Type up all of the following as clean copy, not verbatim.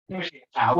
Ah,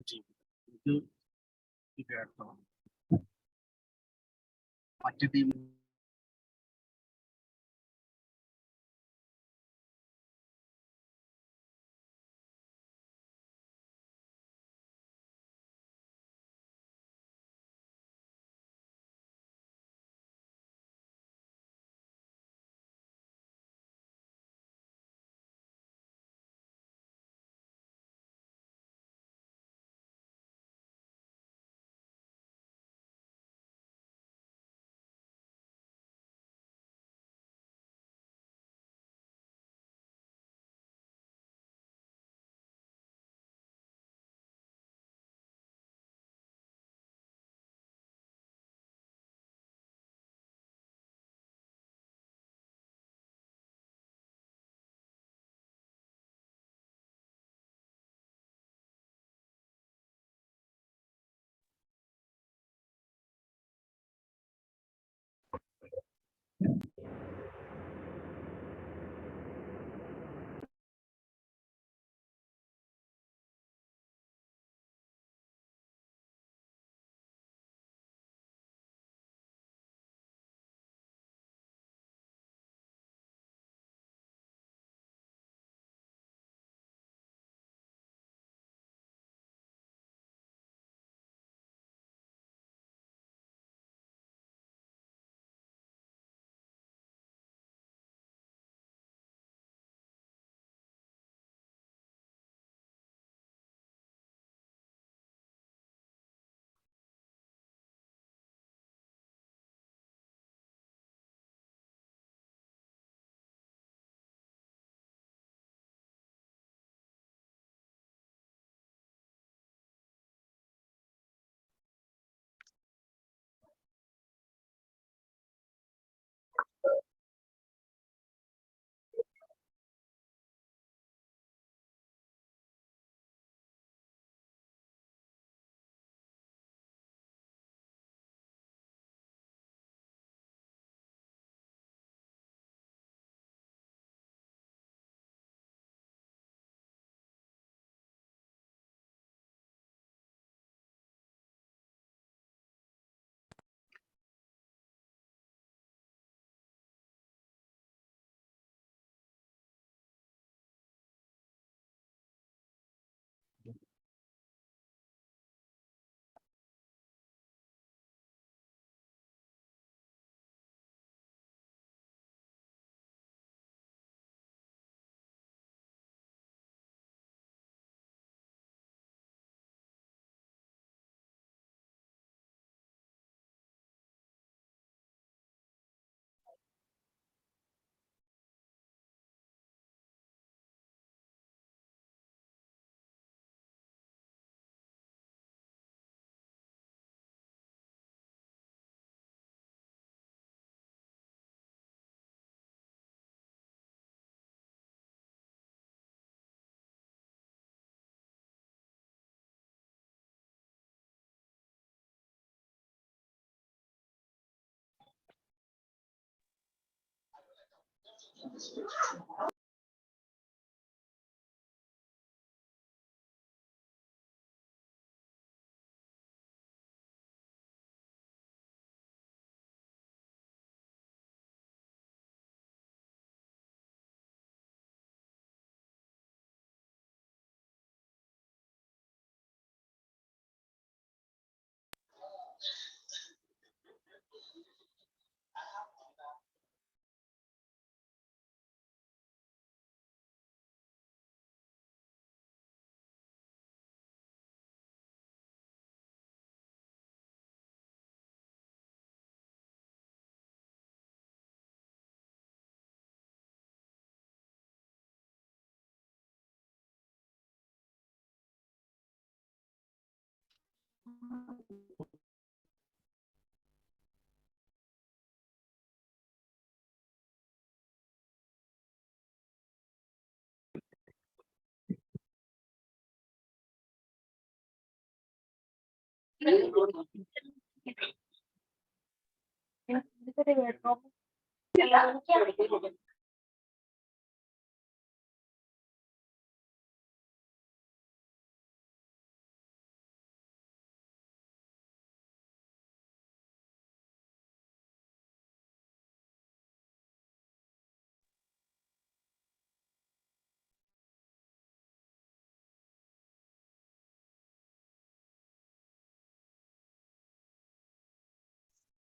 জি, কিন্তু ব্যর্থ যদি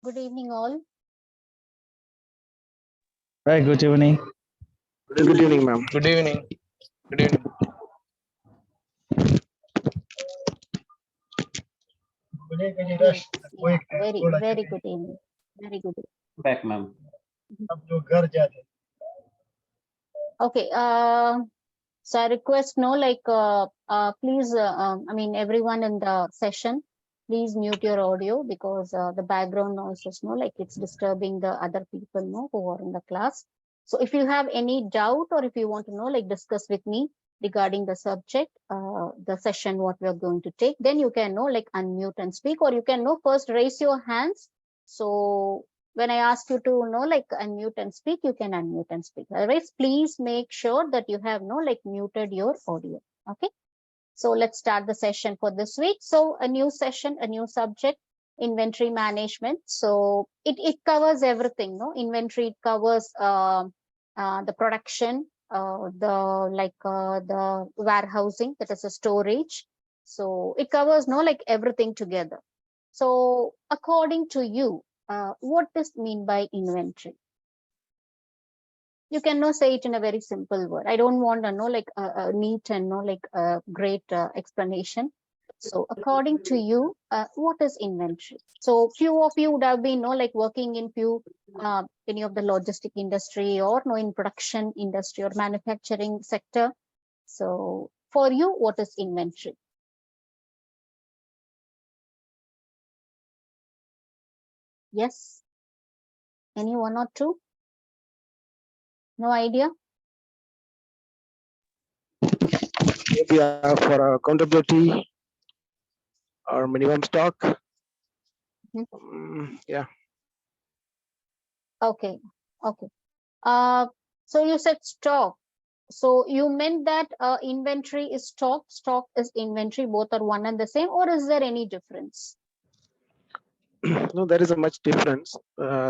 Good evening, all. Hi, good evening. Good evening, ma'am. Good evening. Good evening. Yes, yeah, very good evening. Very good evening. Back, ma'am. Okay, so I request please, I mean, everyone in the session, please mute your audio because the background noises, it's disturbing the other people, who are in the class. So if you have any doubt or if you want to discuss with me regarding the subject, the session, what we are going to take, then you can unmute and speak, or you can first raise your hands. So when I ask you to unmute and speak, you can unmute and speak. Otherwise, please make sure that you have muted your audio. Okay. So let's start the session for this week. So a new session, a new subject, inventory management. So it covers everything. Inventory, it covers the production, the warehousing, that is a storage. So it covers everything together. So according to you, what does mean by inventory? You can say it in a very simple word. I don't want to know a neat and great explanation. So according to you, what is inventory? So few of you would have been working in any of the logistic industry or in production industry or manufacturing sector. So for you, what is inventory? Yes. Any one or two? No idea? Yeah, for accountability or minimum stock. Yeah. Okay. Okay. So you said stock. So you meant that inventory is stock, stock is inventory, both are one and the same, or is there any difference? No, there is a much difference.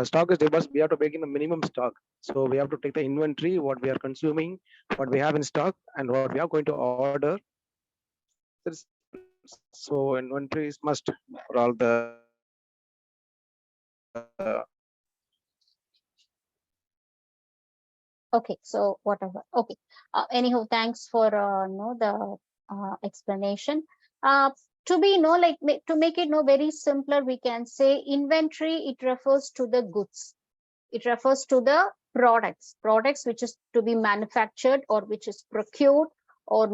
Stock is diverse. We have to make in the minimum stock. So we have to take the inventory, what we are consuming, what we have in stock, and what we are going to order. So inventory is must for all the. Okay, so whatever. Okay. Anyhow, thanks for the explanation. To be to make it very simpler, we can say inventory. It refers to the goods. It refers to the products which is to be manufactured or which is procured, or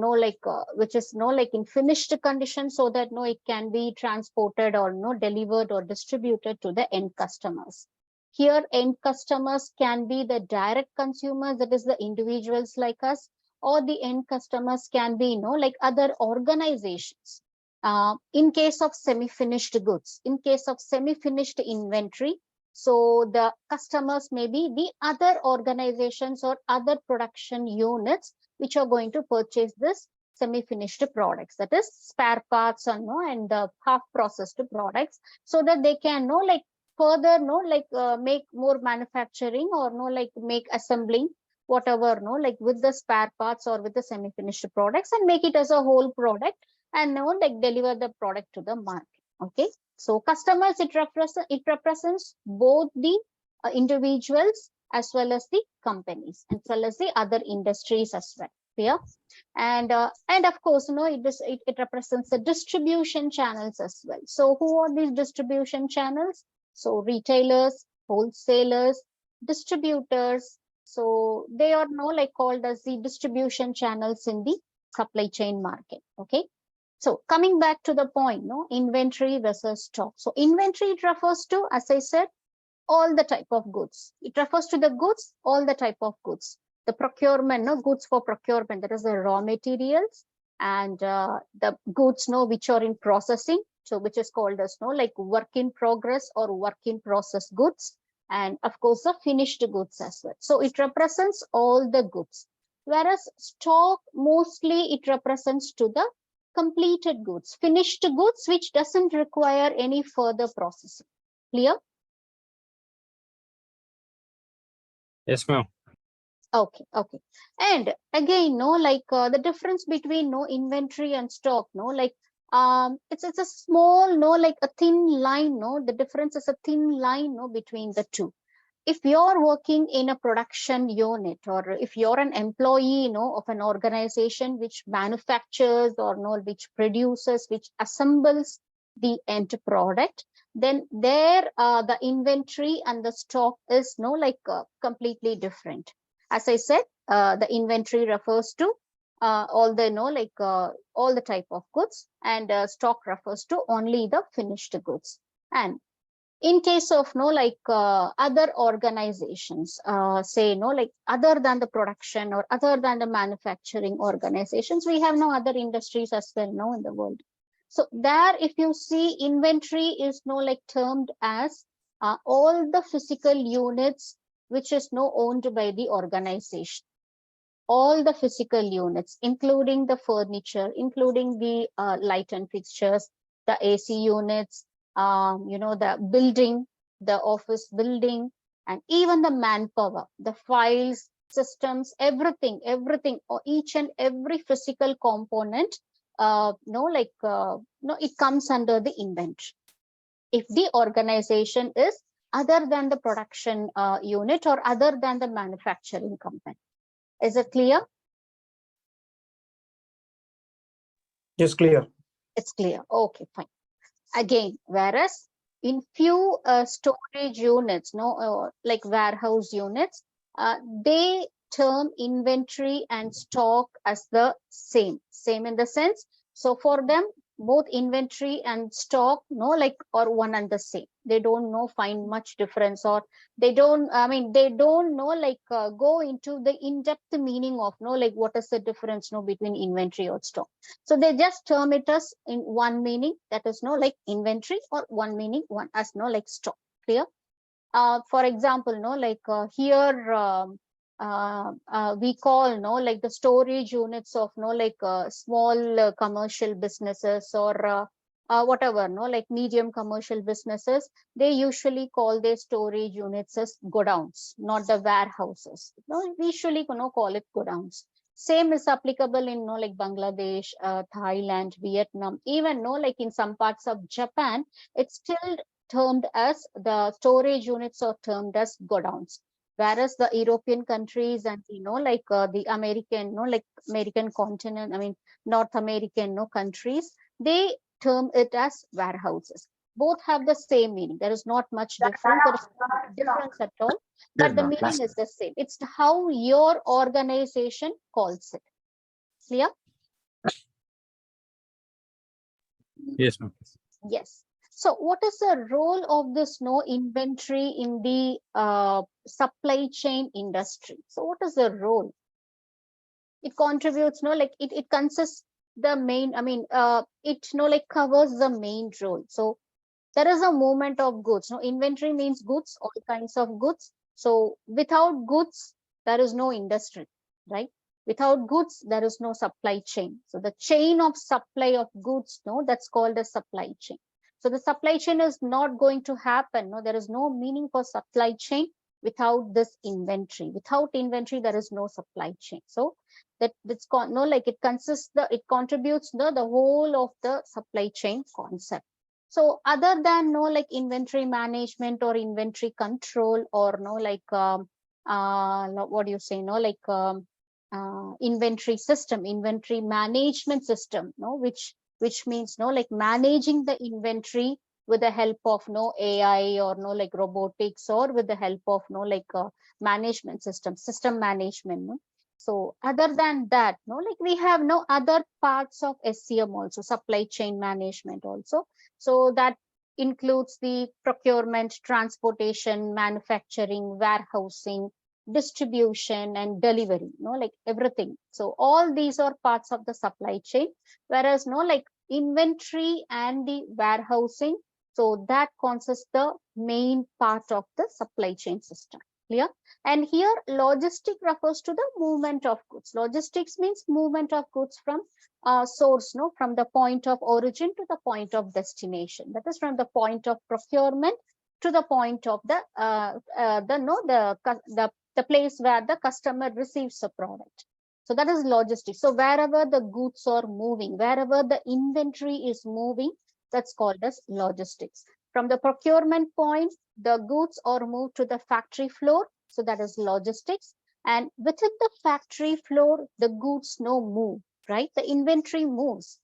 which is in finished condition, so that it can be transported or delivered or distributed to the end customers. Here end customers can be the direct consumers, that is the individuals like us, or the end customers can be other organizations. In case of semi-finished goods, in case of semi-finished inventory, so the customers may be the other organizations or other production units which are going to purchase this semi-finished products, that is spare parts and the half processed products, so that they can further make more manufacturing or make assembling whatever with the spare parts or with the semi-finished products, and make it as a whole product and deliver the product to the market. Okay. So customers, it represents both the individuals as well as the companies, as well as the other industries as well. Yeah. And of course, it represents the distribution channels as well. So who are these distribution channels? So retailers, wholesalers, distributors. So they are called as the distribution channels in the supply chain market. Okay. So coming back to the point, inventory versus stock. So inventory, it refers to, as I said, all the type of goods. It refers to the goods, all the type of goods. The procurement, goods for procurement, that is the raw materials, and the goods, which are in processing, so which is called as work in progress or work in process goods, and of course the finished goods as well. So it represents all the goods. Whereas stock, mostly it represents to the completed goods, finished goods, which doesn't require any further processing. Clear? Yes, ma'am. Okay, okay. And again, the difference between inventory and stock, It's a small, no, like a thin line, no, the difference is a thin line, no, between the two. If you're working in a production unit, or if you're an employee, of an organization which manufactures or which produces, which assembles the end product, then there the inventory and the stock is completely different. As I said, the inventory refers to all the all the type of goods, and stock refers to only the finished goods. And in case of other organizations, say other than the production or other than the manufacturing organizations, we have no other industries as well in the world. So there, if you see, inventory is termed as all the physical units which is owned by the organization. All the physical units, including the furniture, including the light and fixtures, the AC units, the building, the office building, and even the manpower, the files, systems, everything, or each and every physical component, it comes under the inventory. If the organization is other than the production unit or other than the manufacturing company. Is it clear? Yes, clear. It's clear. Okay, fine. Again, whereas in few storage units, like warehouse units, they term inventory and stock as the same in the sense. So for them, both inventory and stock, are one and the same. They don't find much difference, or they don't, they don't go into the in-depth meaning of what is the difference between inventory or stock. So they just term it as in one meaning, that is inventory, or one meaning one as stock. Clear? For example, here we call the storage units of small commercial businesses, or whatever medium commercial businesses. They usually call their storage units as godowns, not the warehouses. We usually call it godowns. Same is applicable in Bangladesh, Thailand, Vietnam, even in some parts of Japan. It's still termed as, the storage units are termed as godowns. Whereas the European countries and the American, American continent, North American countries, they term it as warehouses. Both have the same meaning. There is not much difference. There is no difference at all, but the meaning is the same. It's how your organization calls it. Clear? Yes, ma'am. Yes. So what is the role of this inventory in the supply chain industry? So what is the role? It contributes, it consists the main, it covers the main role. So there is a movement of goods. Inventory means goods, all kinds of goods. So without goods, there is no industry, right? Without goods, there is no supply chain. So the chain of supply of goods, that's called a supply chain. So the supply chain is not going to happen. There is no meaning for supply chain without this inventory. Without inventory, there is no supply chain. So that it's it consists it contributes the whole of the supply chain concept. So other than inventory management or inventory control, or what do you say, inventory system, inventory management system, which means managing the inventory with the help of AI, or robotics, or with the help of management system management. So other than that, we have other parts of SCM also, supply chain management also. So that includes the procurement, transportation, manufacturing, warehousing, distribution, and delivery, everything. So all these are parts of the supply chain, whereas inventory and the warehousing, so that consists the main part of the supply chain system. Clear? And here logistic refers to the movement of goods. Logistics means movement of goods from source, from the point of origin to the point of destination. That is from the point of procurement to the point of the place where the customer receives a product. So that is logistics. So wherever the goods are moving, wherever the inventory is moving, that's called as logistics. From the procurement point, the goods are moved to the factory floor. So that is logistics. And within the factory floor, the goods move, right? The inventory moves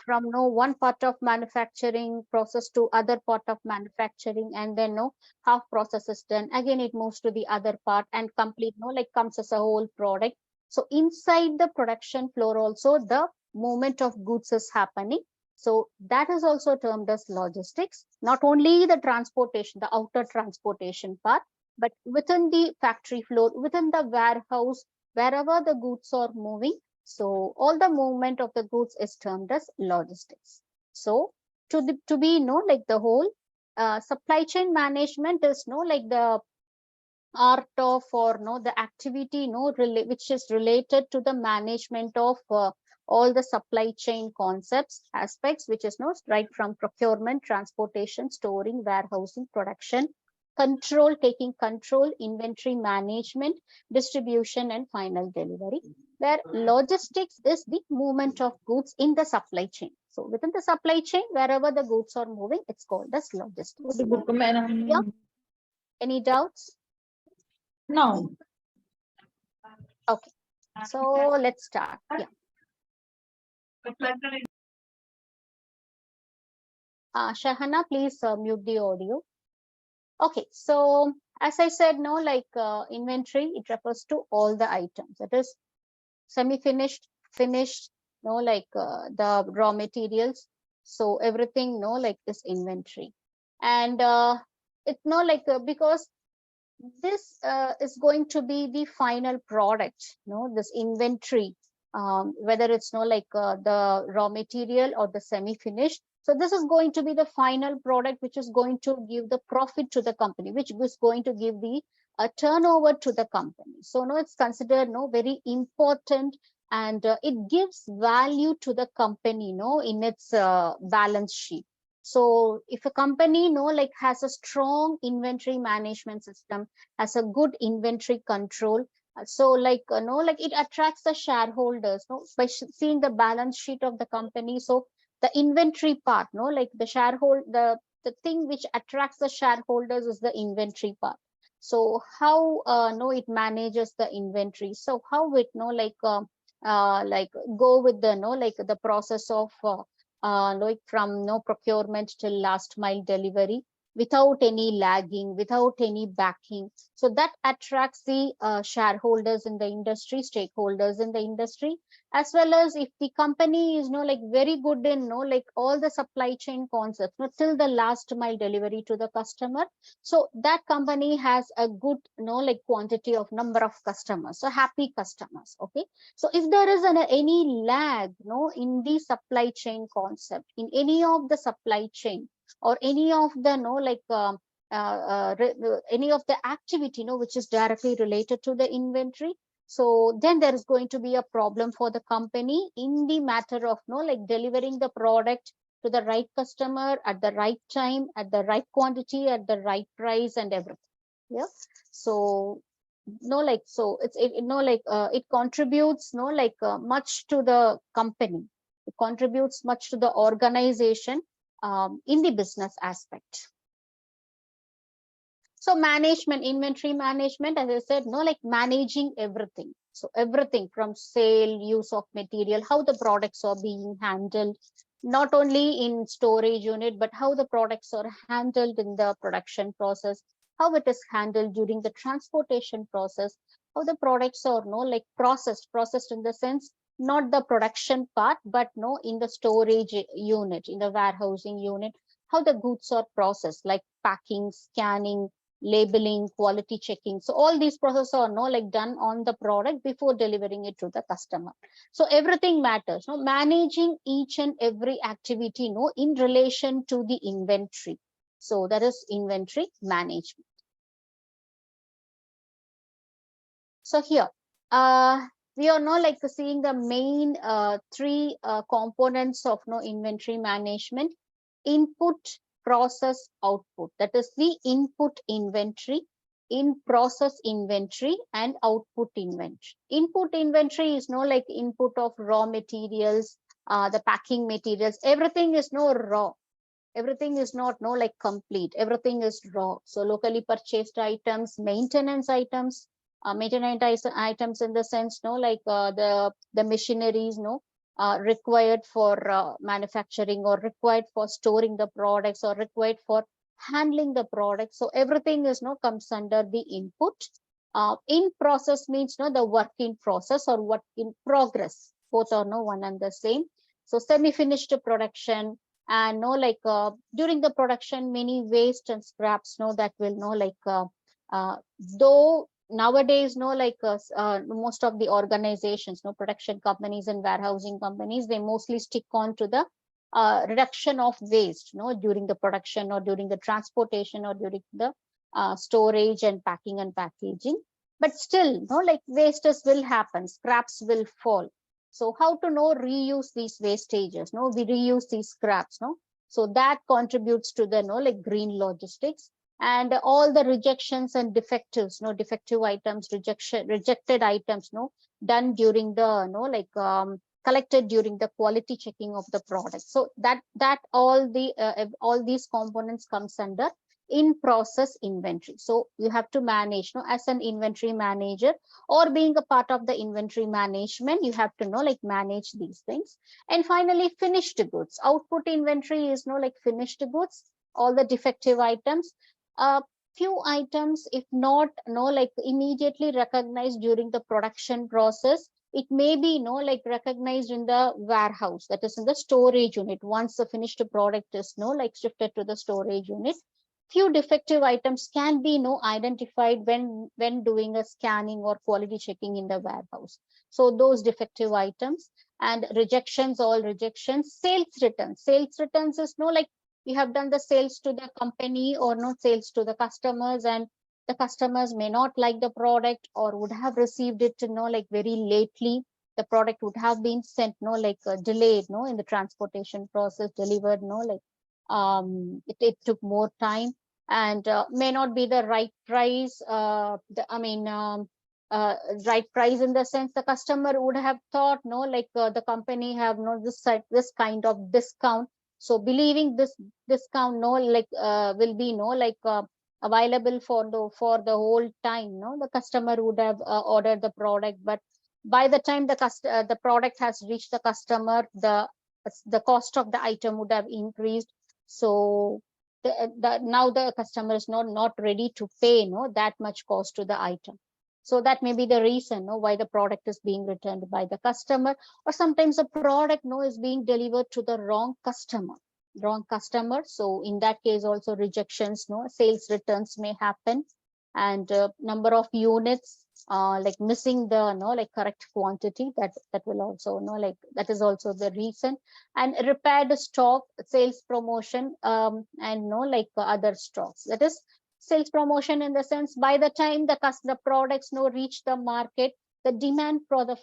from one part of manufacturing process to other part of manufacturing, and then half process is done. Again, it moves to the other part and complete, like comes as a whole product. So inside the production floor also, the movement of goods is happening. So that is also termed as logistics. Not only the transportation, the outer transportation part, but within the factory floor, within the warehouse, wherever the goods are moving. So all the movement of the goods is termed as logistics. So to be like the whole supply chain management is like the art of or the activity which is related to the management of all the supply chain concepts, aspects, which is right from procurement, transportation, storing, warehousing, production, control, taking control, inventory management, distribution, and final delivery, where logistics is the movement of goods in the supply chain. So within the supply chain, wherever the goods are moving, it's called as logistics. Yeah. Any doubts? No. Okay. So let's start. Yeah. Shahana, please mute the audio. Okay, so as I said, like inventory, it refers to all the items. That is semi-finished, finished, like the raw materials. So everything, like this inventory. And it's like because this is going to be the final product, this inventory, whether it's like the raw material or the semi-finished. So this is going to be the final product, which is going to give the profit to the company, which is going to give the turnover to the company. So it's considered very important, and it gives value to the company, in its balance sheet. So if a company like has a strong inventory management system, has a good inventory control, so like like it attracts the shareholders by seeing the balance sheet of the company. So the inventory part, like the shareholder, the thing which attracts the shareholders is the inventory part. So how it manages the inventory, so how it like go with the like the process of like from procurement till last mile delivery, without any lagging, without any backing. So that attracts the shareholders in the industry, stakeholders in the industry, as well as if the company is like very good in like all the supply chain concepts till the last mile delivery to the customer. So that company has a good like quantity of number of customers, so happy customers. Okay, so if there is any lag in the supply chain concept, in any of the supply chain, or any of the like any of the activity which is directly related to the inventory, so then there is going to be a problem for the company in the matter of like delivering the product to the right customer at the right time, at the right quantity, at the right price, and everything. Yeah. So like so it's like it contributes like much to the company, it contributes much to the organization in the business aspect. So management, inventory management, as I said, like managing everything. So everything from sale, use of material, how the products are being handled, not only in storage unit, but how the products are handled in the production process, how it is handled during the transportation process, how the products are like processed in the sense, not the production part, but in the storage unit, in the warehousing unit, how the goods are processed, like packing, scanning, labeling, quality checking. So all these processes are like done on the product before delivering it to the customer. So everything matters, managing each and every activity in relation to the inventory. So that is inventory management. So here we are now like seeing the main three components of inventory management: input, process, output. That is the input inventory. in process inventory and output inventory. Input inventory is no like input of raw materials, the packing materials, everything is no raw. Everything is not no like complete, everything is raw. So locally purchased items, maintenance items, items in the sense no like the machineries no required for manufacturing or required for storing the products or required for handling the product. So everything is no comes under the input. In process means no the work in process or work in progress, both are no one and the same. So semi-finished production, and no like during the production many waste and scraps no that will no like though nowadays no like most of the organizations no production companies and warehousing companies, they mostly stick on to the reduction of waste no during the production or during the transportation or during the storage and packing and packaging. But still no like wastes will happen, scraps will fall. So how to know reuse these wastages? No, we reuse these scraps. No, so that contributes to the no like green logistics. And all the rejections and defectives, no defective items, rejected items, no done during the no like collected during the quality checking of the product. So that all these components comes under in process inventory. So you have to manage no as an inventory manager or being a part of the inventory management, you have to know like manage these things. And finally, finished goods. Output inventory is no like finished goods, all the defective items. Few items, if not no like immediately recognized during the production process, it may be no like recognized in the warehouse, that is in the storage unit. Once the finished product is no like shifted to the storage unit, few defective items can be no identified when doing a scanning or quality checking in the warehouse. So those defective items and rejections, all rejections. Sales returns is no like you have done the sales to the company or no sales to the customers, and the customers may not like the product or would have received it no like very lately. The product would have been sent no like delayed no in the transportation process, delivered no like it took more time, and may not be the right price. Right price in the sense the customer would have thought no like the company have no this kind of discount. So believing this discount no like will be no like available for the whole time. No, the customer would have ordered the product, but by the time the product has reached the customer, the cost of the item would have increased. So now the customer is not ready to pay no that much cost to the item. So that may be the reason no why the product is being returned by the customer, or sometimes the product no is being delivered to the wrong customer. So in that case also rejections no sales returns may happen, and number of units like missing the no like correct quantity, that will also no like that is also the reason. And repaired stock, sales promotion, and no like other stocks, that is sales promotion in the sense by the time the products no reach the market, the demand for the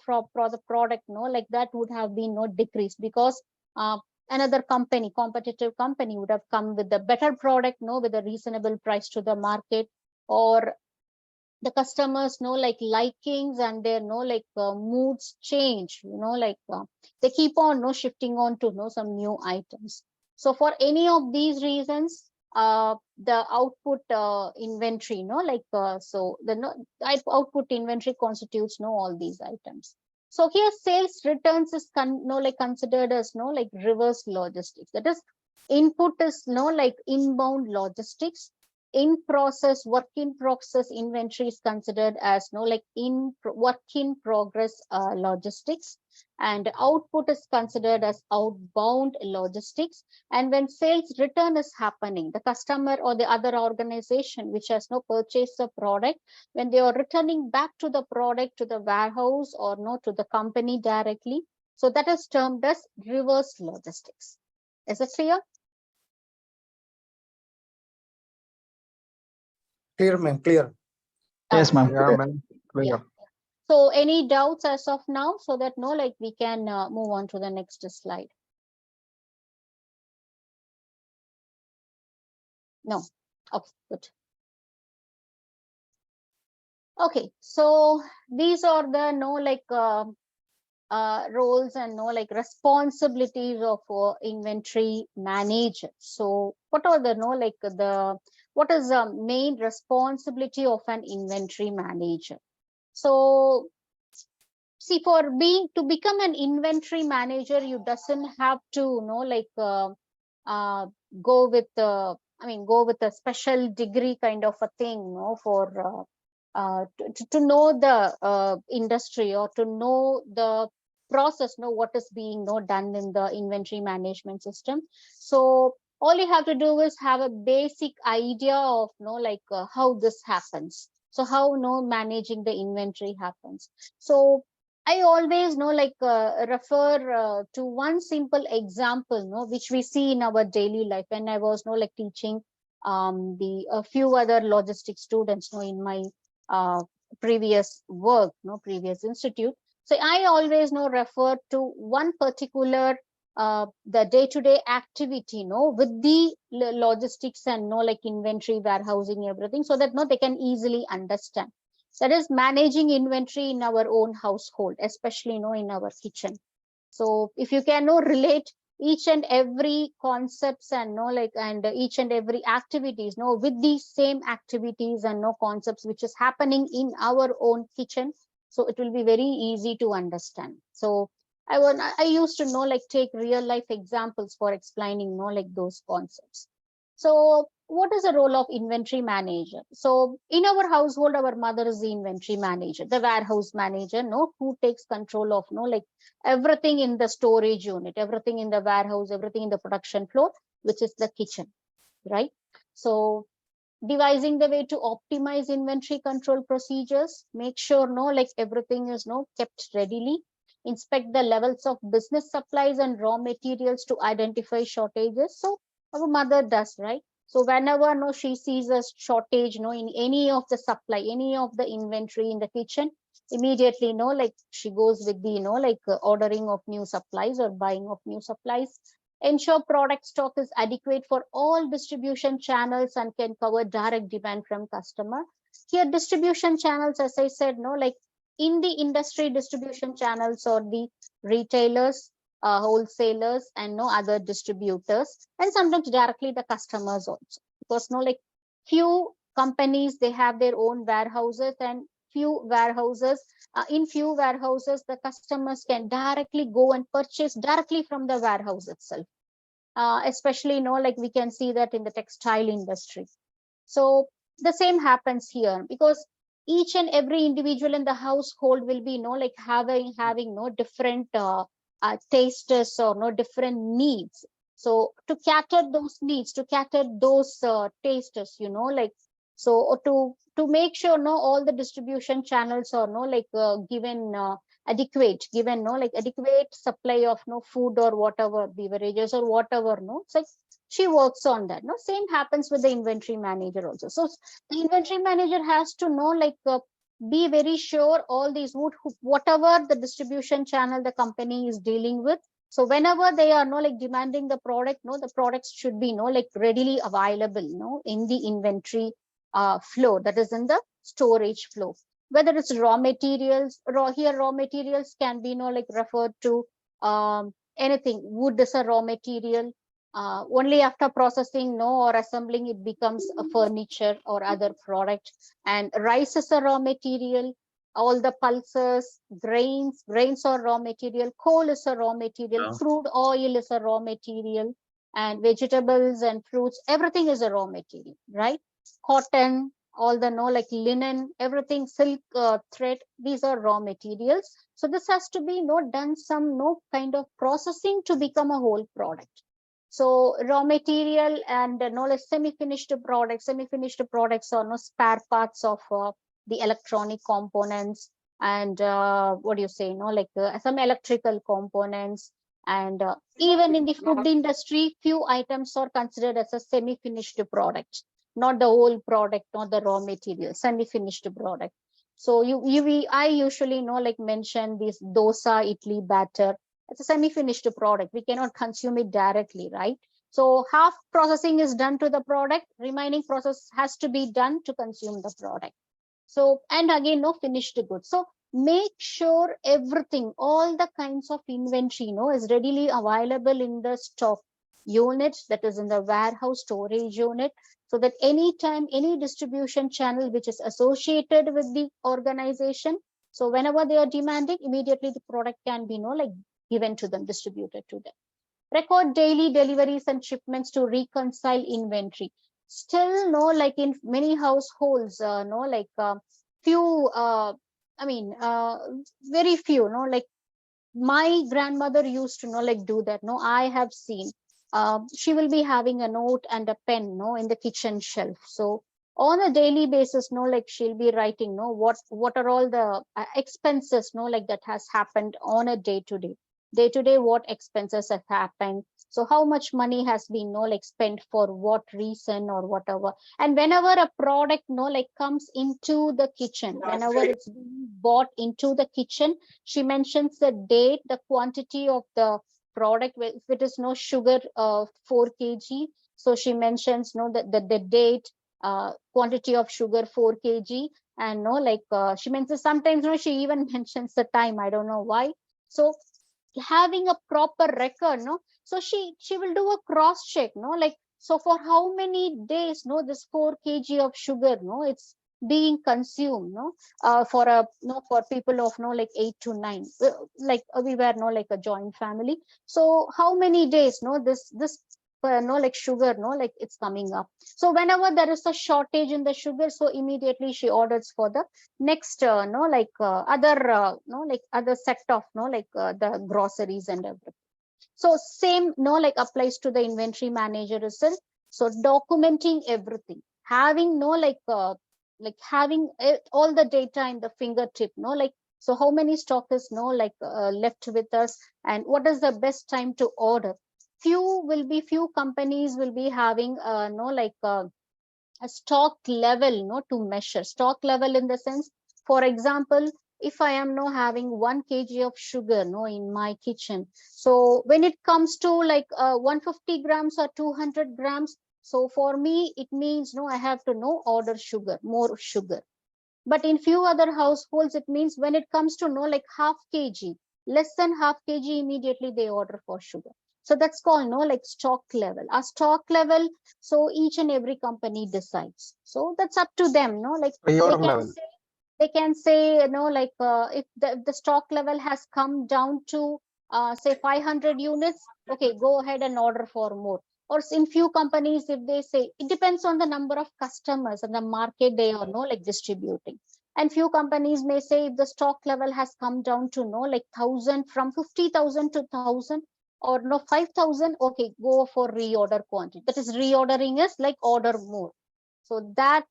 product no like that would have been no decreased, because another competitive company would have come with a better product no with a reasonable price to the market, or the customers know like likings and their know like moods change, like they keep on no shifting on to know some new items. So for any of these reasons, the output inventory so the output inventory constitutes all these items. So here sales returns is considered as like reverse logistics. That is, input is like inbound logistics. In process, work in process inventory is considered as like work in progress logistics, and output is considered as outbound logistics. And when sales return is happening, the customer or the other organization which has purchased the product, when they are returning back to the product to the warehouse or to the company directly, so that is termed as reverse logistics. Is it clear? Clear, ma'am. Clear. Yes, ma'am. Yeah, ma'am. Clear. Yeah. So any doubts as of now, so that we can move on to the next slide. No. Okay, good. Okay, so these are the roles and responsibilities of inventory manager. So what are the what is the main responsibility of an inventory manager? So see, for to become an inventory manager, you doesn't have to uh, go with go with a special degree kind of a thing, for to know the industry, or to know the process, know what is being done in the inventory management system. So all you have to do is have a basic idea of how this happens. So how managing the inventory happens. So I always refer to one simple example, which we see in our daily life. When I was teaching the a few other logistics students in my uh, previous work, previous institute. So I always refer to one particular the day-to-day activity, with the logistics and inventory, warehousing, everything, so that they can easily understand. That is managing inventory in our own household, especially in our kitchen. So if you can relate each and every concepts and each and every activities with these same activities and concepts which is happening in our own kitchen, so it will be very easy to understand. So I used to take real life examples for explaining those concepts. So what is the role of inventory manager? So in our household, our mother is the inventory manager, the warehouse manager, who takes control of everything in the storage unit, everything in the warehouse, everything in the production floor, which is the kitchen, right? So devising the way to optimize inventory control procedures, make sure everything is kept readily, inspect the levels of business supplies and raw materials to identify shortages. So our mother does, right? So whenever she sees a shortage in any of the supply, any of the inventory in the kitchen, immediately she goes with the ordering of new supplies or buying of new supplies. Ensure product stock is adequate for all distribution channels and can cover direct demand from customer. Here distribution channels, as I said, in the industry, distribution channels or the retailers, wholesalers, and other distributors, and sometimes directly the customers also, because few companies, they have their own warehouses, and in few warehouses the customers can directly go and purchase directly from the warehouse itself. Especially we can see that in the textile industry. So the same happens here, because each and every individual in the household will be having different tastes or different needs. So to cater those needs, to cater those tastes, so to make sure all the distribution channels are given adequate supply of food or whatever, beverages or whatever, so she works on that. Same happens with the inventory manager also. So the inventory manager has to be very sure all these whatever the distribution channel the company is dealing with. So whenever they are demanding the product, the products should be readily available in the inventory flow, that is in the storage flow. Whether it's raw materials, raw materials can be referred to anything. Wood is a raw material. Only after processing or assembling it becomes a furniture or other product. And rice is a raw material. All the pulses, grains are raw material. Coal is a raw material. Yeah. Crude oil is a raw material. And vegetables and fruits, everything is a raw material, right? Cotton, all the linen, everything, silk, thread, these are raw materials. So this has to be done some kind of processing to become a whole product. So raw material and semi-finished products are spare parts of the electronic components, and what do you say, some electrical components. And even in the food industry, few items are considered as a semi-finished product, not the whole product, not the raw material, semi-finished product. So I usually mention this dosa idli batter. It's a semi-finished product. We cannot consume it directly, right? So half processing is done to the product, remaining process has to be done to consume the product. So, and again, no finished goods. So make sure everything, all the kinds of inventory, is readily available in the stock unit, that is in the warehouse storage unit, so that anytime any distribution channel which is associated with the organization, so whenever they are demanding, immediately the product can be given to them, distributed to them. Record daily deliveries and shipments to reconcile inventory. Still, in many households, few, very few, my grandmother used to do that. I have seen. She will be having a note and a pen, in the kitchen shelf. So on a daily basis, she'll be writing, what are all the expenses, that has happened on a day to day, what expenses have happened. So how much money has been, spent for what reason or whatever. And whenever a product, comes into the kitchen, whenever it's being bought into the kitchen, she mentions the date, the quantity of the product. If it is no sugar, 4 kg, so she mentions the date, quantity of sugar 4 kg, and she mentions sometimes she even mentions the time. I don't know why. So having a proper record, so she will do a cross check, so for how many days, this 4 kg of sugar, it's being consumed, for a for people of 8 to 9, we were a joint family. So how many days, this sugar, it's coming up. So whenever there is a shortage in the sugar, so immediately she orders for the next other set of the groceries and everything. So same applies to the inventory manager as well. So documenting everything, having having all the data in the fingertip, so how many stock is left with us, and what is the best time to order. Few companies will be having a stock level, to measure stock level, in the sense, for example, if I am having 1 kg of sugar in my kitchen, so when it comes to 150 grams or 200 grams, so for me it means I have to order more sugar. But in few other households, it means when it comes to half kg, less than half kg, immediately they order for sugar. So that's called stock level. A stock level, so each and every company decides. So that's up to them. Pre-order level. They can say, if the stock level has come down to say 500 units, okay, go ahead and order for more. Or in few companies, if they say, it depends on the number of customers and the market they are distributing. And few companies may say, if the stock level has come down to 1,000, from 50,000 to 1,000 or 5,000, okay, go for reorder quantity. That is, reordering is order more. So that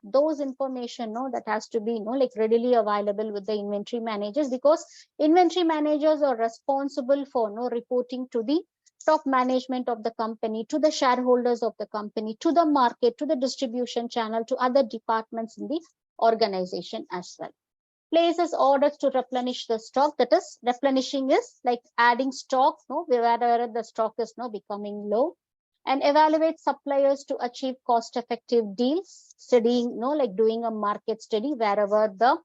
those information that has to be readily available with the inventory managers, because inventory managers are responsible for reporting to the top management of the company, to the shareholders of the company, to the market, to the distribution channel, to other departments in the organization as well. Places orders to replenish the stock. That is, replenishing is like adding stock, wherever the stock is becoming low. And evaluate suppliers to achieve cost-effective deals, studying, doing a market study wherever the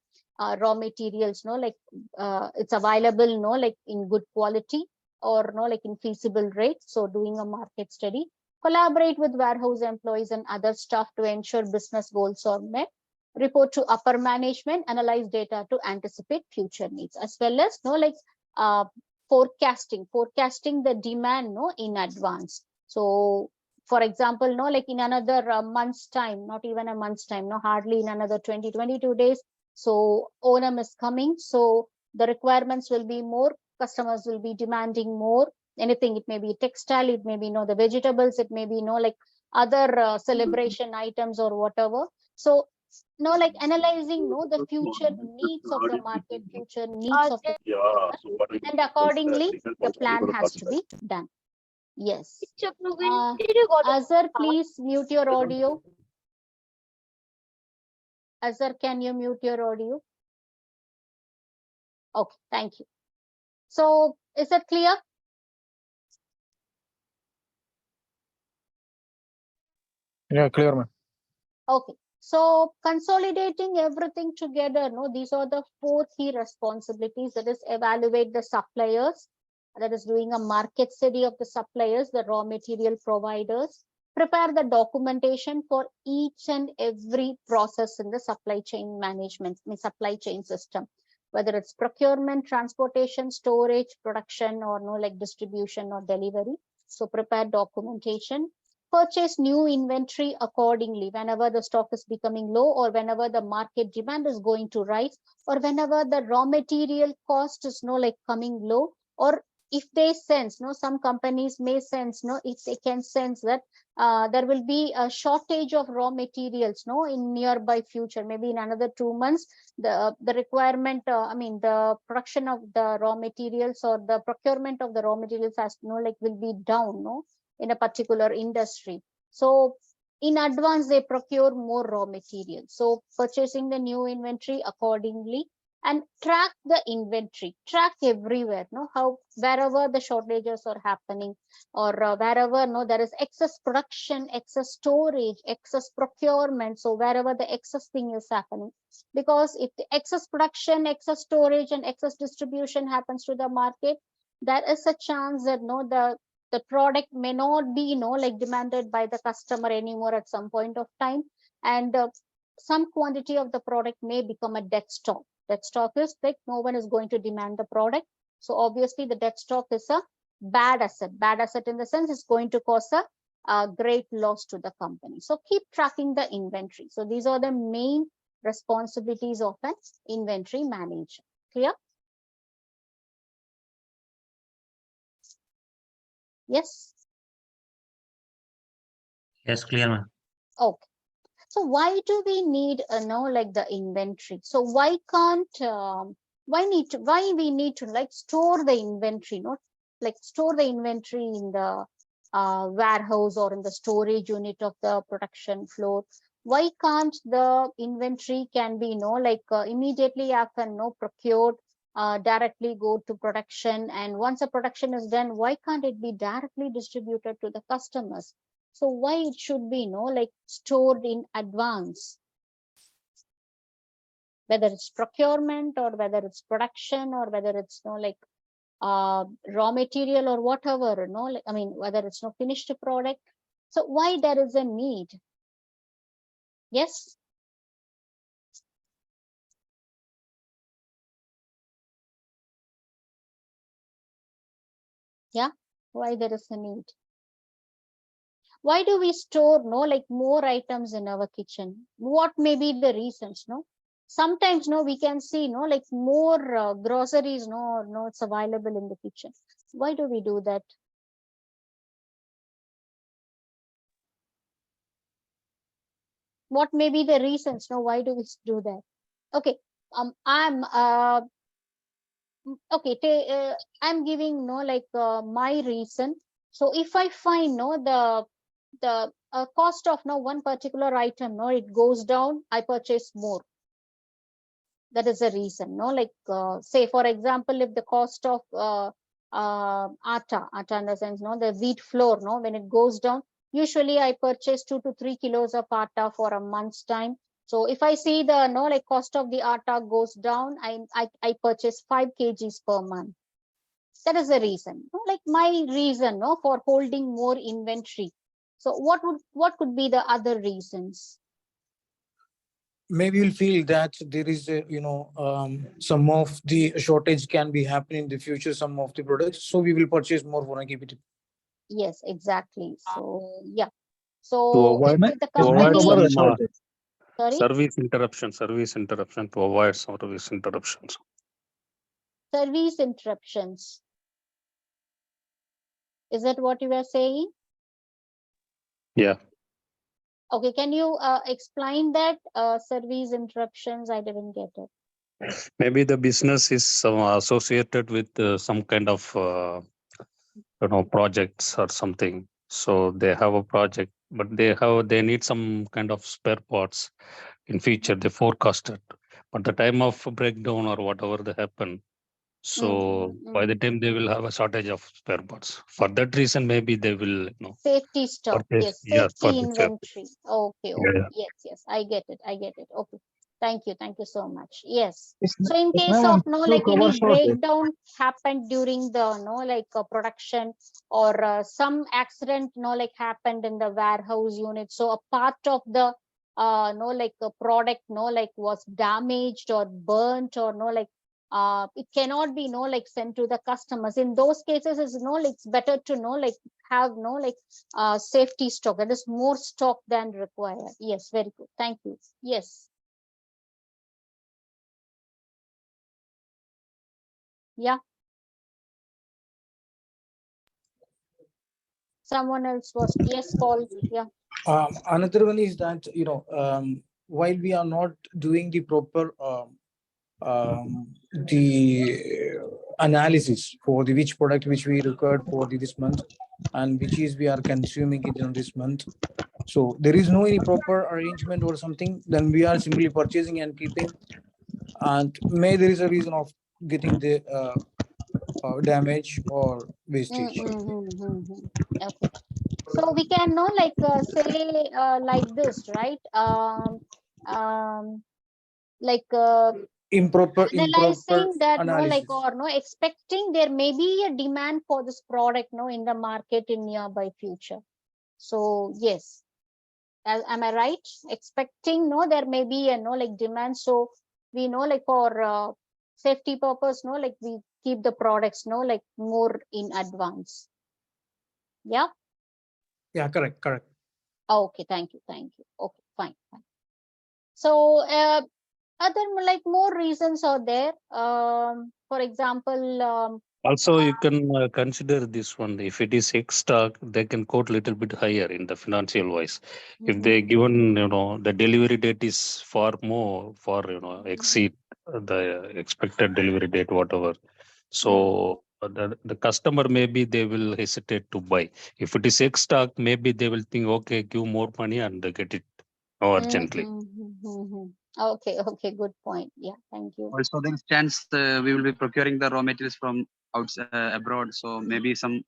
raw materials, it's available, in good quality, or in feasible rate. So doing a market study. Collaborate with warehouse employees and other staff to ensure business goals are met. Report to upper management, analyze data to anticipate future needs, as well as forecasting the demand in advance. So for example, in another month's time, not even a month's time, hardly in another 20-22 days, so Onam is coming, so the requirements will be more, customers will be demanding more, anything. It may be textile, it may be the vegetables, it may be other celebration items or whatever. So analyzing the future needs of the market, future needs of the customer, and accordingly the plan has to be done. Yes. Azhar, please mute your audio. Azhar, can you mute your audio? Okay, thank you. So is that clear? Yeah, clear, ma'am. Okay. So consolidating everything together, no, these are the 4 key responsibilities. That is, evaluate the suppliers, that is doing a market study of the suppliers, the raw material providers, prepare the documentation for each and every process in the supply chain management, supply chain system, whether it's procurement, transportation, storage, production, or no, like distribution or delivery. So prepare documentation. Purchase new inventory accordingly whenever the stock is becoming low, or whenever the market demand is going to rise, or whenever the raw material cost is no like coming low, or if they sense, no, some companies may sense, no, if they can sense that there will be a shortage of raw materials, no, in nearby future, maybe in another 2 months, the requirement, the production of the raw materials or the procurement of the raw materials has no like will be down, no, in a particular industry. So in advance, they procure more raw material. So purchasing the new inventory accordingly, and track the inventory, track everywhere, no, how wherever the shortages are happening, or wherever no there is excess production, excess storage, excess procurement. So wherever the excess thing is happening, because if the excess production, excess storage, and excess distribution happens to the market, there is a chance that no the product may not be like demanded by the customer anymore at some point of time, and some quantity of the product may become a dead stock. Dead stock is like no one is going to demand the product, so obviously the dead stock is a bad asset in the sense it's going to cause a great loss to the company. So keep tracking the inventory. So these are the main responsibilities of an inventory manager. Clear? Yes. Yes, clear, ma'am. Okay. So why do we need like the inventory? So why can't why we need to like store the inventory, not like store the inventory in the warehouse or in the storage unit of the production floor? Why can't the inventory can be like immediately after procured, directly go to production, and once the production is done, why can't it be directly distributed to the customers? So why it should be like stored in advance, whether it's procurement or whether it's production or whether it's like raw material or whatever, like, whether it's no finished product. So why there is a need? Yes. Yeah. Why there is a need? Why do we store like more items in our kitchen? What may be the reasons? Sometimes we can see like more groceries it's available in the kitchen. Why do we do that? What may be the reasons? Why do we do that? Okay. I'm okay. I'm giving like my reason. So if I find the cost of one particular item it goes down, I purchase more. That is the reason. Like say for example, if the cost of atta in the sense the wheat flour when it goes down, usually I purchase 2 to 3 kilos of atta for a month's time. So if I see the like cost of the atta goes down, I purchase 5 kgs per month. That is the reason. Like my reason for holding more inventory. So what could be the other reasons? Maybe you'll feel that there is a, some of the shortage can be happening in the future, some of the products. So we will purchase more for keep it. Yes, exactly. So yeah. To So avoid, if the to avoid company, some sorry, service interruption to avoid service interruptions. service interruptions. Is that what you were saying? Yeah. Okay, can you explain that service interruptions? I didn't get it. Maybe the business is associated with some kind of projects or something. So they have a project, but they need some kind of spare parts in future. They forecasted, but the time of breakdown or whatever they happen, So by the time they will have a shortage of spare parts. For that reason, maybe they will, Safety stock, purchase. yes, Yeah, for safety the safety. inventory. Okay, Yeah, okay, yeah. yes, I get it, Okay, thank you so much. Yes. It's, So in it's case now of on to like cover any shortage. breakdown happened during the production, or some accident like happened in the warehouse unit, so a part of the a product like was damaged or burnt, or it cannot be like sent to the customers. In those cases, is it's better to have safety stock, that is more stock than required. Yes, very good, thank you. Yes. Yeah. Someone else was, yes, Paul. Yeah. Another one is that, while we are not doing the proper the analysis for the which product which we required for this month, and which is we are consuming it in this month. So there is no any proper arrangement or something. Then we are simply purchasing and keeping, and may there is a reason of getting the damage or wastage. Okay. So we can know say like this, right? Like Improper analyzing that analysis. or expecting there may be a demand for this product in the market in nearby future. So yes, am I right? Expecting there may be a demand, so we for safety purpose we keep the products more in advance. Yeah. Yeah, correct. Okay, thank you. Okay, fine. So other more reasons are there. For example, Also, you can consider this one. If it is X stock, they can quote little bit higher in the financial wise. If they given, the delivery date is far more, for exceed the expected delivery date, whatever. So the customer, maybe they will hesitate to buy. If it is X stock, maybe they will think, okay, give more money and get it urgently. Okay, good point. Yeah, thank you. Also, there is chance we will be procuring the raw materials from outside abroad. So maybe from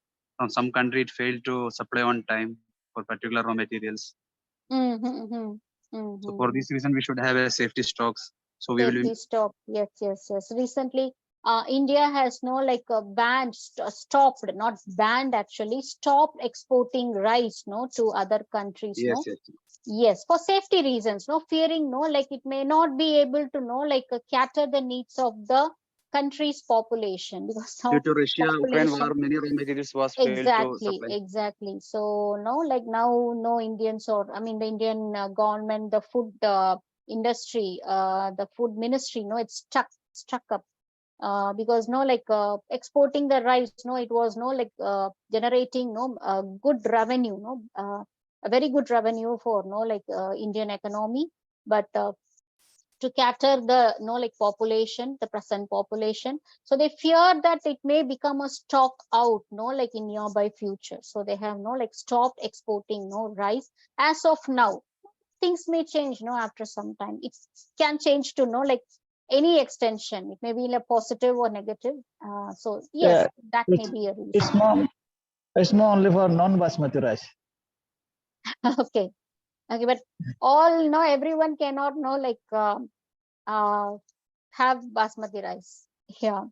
some country it failed to supply on time for particular raw materials. So for this reason, we should have a safety stocks. So we will Safety stock. Yes. Recently, India has banned, stopped, not banned actually, stopped exporting rice to other countries. yes. Yes, for safety reasons, fearing it may not be able to cater the needs of the country's population, because Due now to Russia-Ukraine population. war, many raw materials was failed to supply. Exactly. So now no Indians, or I mean the Indian government, the food industry, the food ministry, it's stuck up. Because exporting the rice, it was generating good revenue, a very good revenue for Indian economy, but to cater the population, the present population, so they fear that it may become a stock out in nearby future, so they have stopped exporting rice as of now. Things may change after some time. It can change to any extension. It may be in a positive or negative. So yes, Yeah, that may it's be a it's reason. not it's not only for non-basmati rice. Okay, but all everyone cannot have basmati rice. Yeah.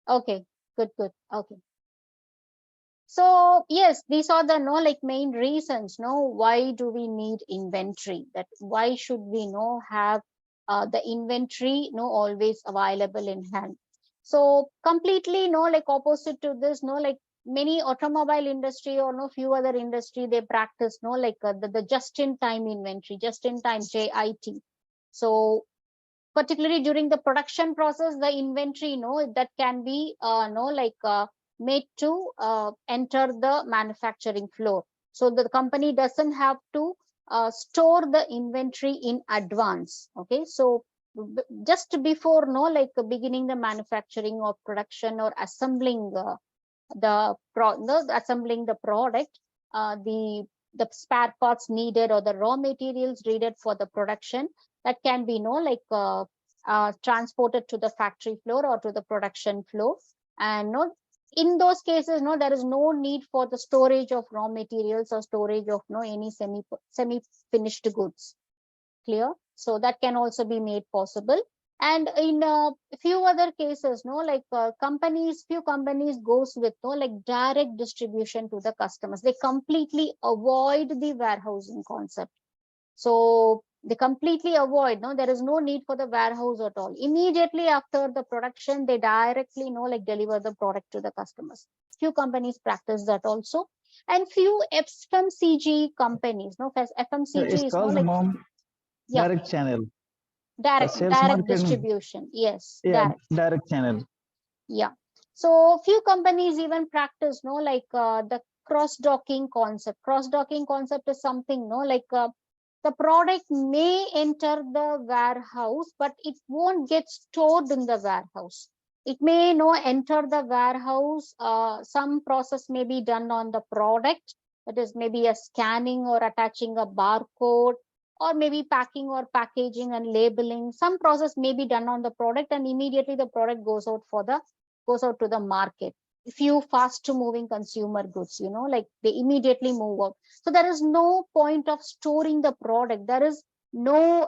Okay. Good. Okay. So yes, these are the main reasons. Why do we need inventory? That why should we have the inventory always available in hand? So completely opposite to this, many automobile industry or few other industry, they practice the just in time inventory, just in time JIT. So particularly during the production process, the inventory that can be made to enter the manufacturing floor, so the company doesn't have to store the inventory in advance. Okay, so just before beginning the manufacturing or production or assembling assembling the product, the spare parts needed or the raw materials needed for the production, that can be transported to the factory floor or to the production floor. And no, in those cases, no, there is no need for the storage of raw materials or storage of no any semi finished goods. Clear? So that can also be made possible. And in a few other cases, no, like few companies goes with no like direct distribution to the customers. They completely avoid the warehousing concept. So they completely avoid, no, there is no need for the warehouse at all. Immediately after the production, they directly, no, like deliver the product to the customers. Few companies practice that also. And few FMCG companies, no, FMCG It's is no called like, mom yeah, direct channel. Sales direct marketing. distribution. Yes, Yeah, direct channel. Yeah. So few companies even practice, no, like the cross-docking concept. Cross-docking concept is something, no, like the product may enter the warehouse, but it won't get stored in the warehouse. It may no enter the warehouse. Some process may be done on the product. That is maybe a scanning or attaching a barcode, or maybe packing or packaging and labeling. Some process may be done on the product, and immediately the product goes out to the market. Few fast moving consumer goods, like they immediately move out. So there is no point of storing the product. There is no